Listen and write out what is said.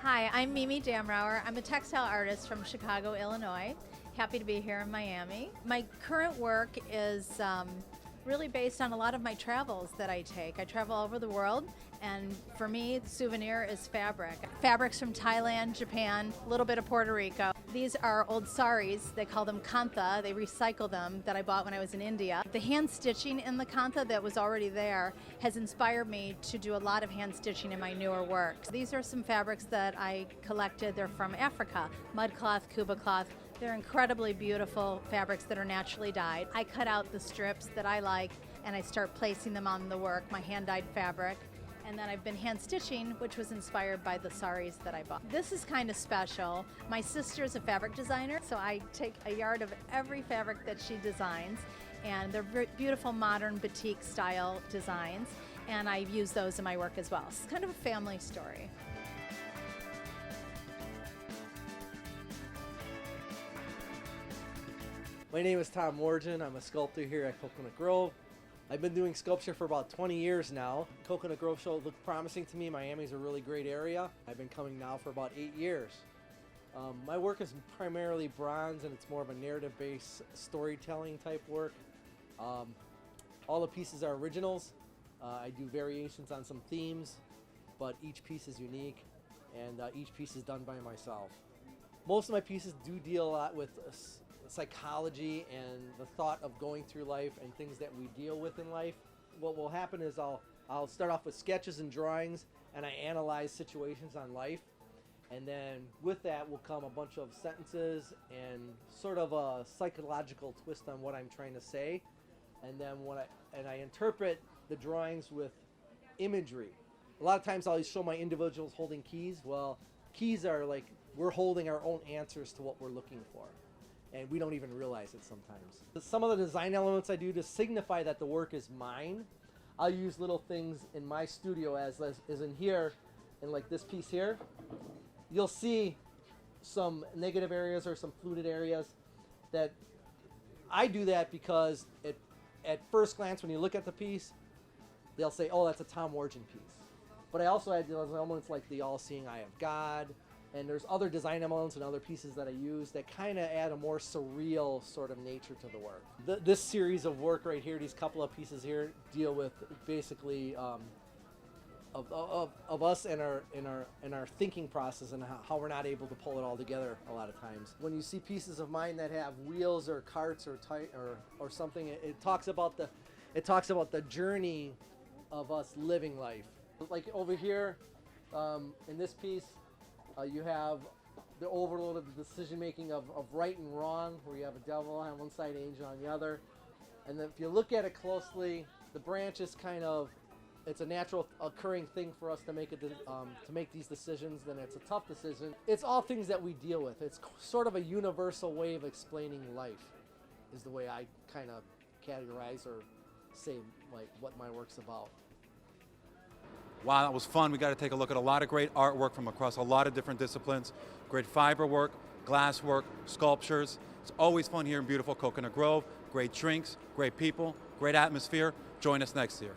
Hi, I'm Mimi Damrauer. I'm a textile artist from Chicago, Illinois. Happy to be here in Miami. My current work is really based on a lot of my travels that I take. I travel all over the world, and for me, the souvenir is fabric. Fabrics from Thailand, Japan, a little bit of Puerto Rico. These are old saris. They call them kantha. They recycle them that I bought when I was in India. The hand stitching in the kantha that was already there has inspired me to do a lot of hand stitching in my newer work. These are some fabrics that I collected. They're from Africa, mud cloth, kuba cloth. They're incredibly beautiful fabrics that are naturally dyed. I cut out the strips that I like and I start placing them on the work, my hand-dyed fabric. And then I've been hand stitching, which was inspired by the saris that I bought. This is kind of special. My sister's a fabric designer, so I take a yard of every fabric that she designs, and they're beautiful modern batik style designs, and I use those in my work as well. It's kind of a family story. My name is Tom Wargin. I'm a sculptor here at Coconut Grove. I've been doing sculpture for about 20 years now. Coconut Grove show looked promising to me. Miami's a really great area. I've been coming now for about 8 years. My work is primarily bronze, and it's more of a narrative-based storytelling type work. All the pieces are originals. I do variations on some themes, but each piece is unique, and each piece is done by myself. Most of my pieces do deal a lot with psychology and the thought of going through life and things that we deal with in life. What will happen is I'll start off with sketches and drawings, and I analyze situations on life, and then with that will come a bunch of sentences and sort of a psychological twist on what I'm trying to say, and then I interpret the drawings with imagery. A lot of times I'll show my individuals holding keys. Well, keys are like we're holding our own answers to what we're looking for, and we don't even realize it sometimes. Some of the design elements I do to signify that the work is mine, I'll use little things in my studio as in here, in like this piece here. You'll see some negative areas or some fluted areas. That I do that because at first glance when you look at the piece, they'll say, oh, that's a Tom Wargin piece. But I also add those elements like the all-seeing eye of God, and there's other design elements and other pieces that I use that kind of add a more surreal sort of nature to the work. This series of work right here, these couple of pieces here, deal with basically of us and our thinking process and how we're not able to pull it all together a lot of times. When you see pieces of mine that have wheels or carts or something, it talks about the journey of us living life. Like over here, in this piece. You have the overload of the decision making of right and wrong, where you have a devil on one side, angel on the other. And then if you look at it closely, the branch is it's a natural occurring thing for us to make these decisions. Then it's a tough decision. It's all things that we deal with. It's sort of a universal way of explaining life, is the way I kind of categorize or say like what my work's about. Wow, that was fun. We got to take a look at a lot of great artwork from across a lot of different disciplines. Great fiber work, glass work, sculptures. It's always fun here in beautiful Coconut Grove. Great drinks, great people, great atmosphere. Join us next year.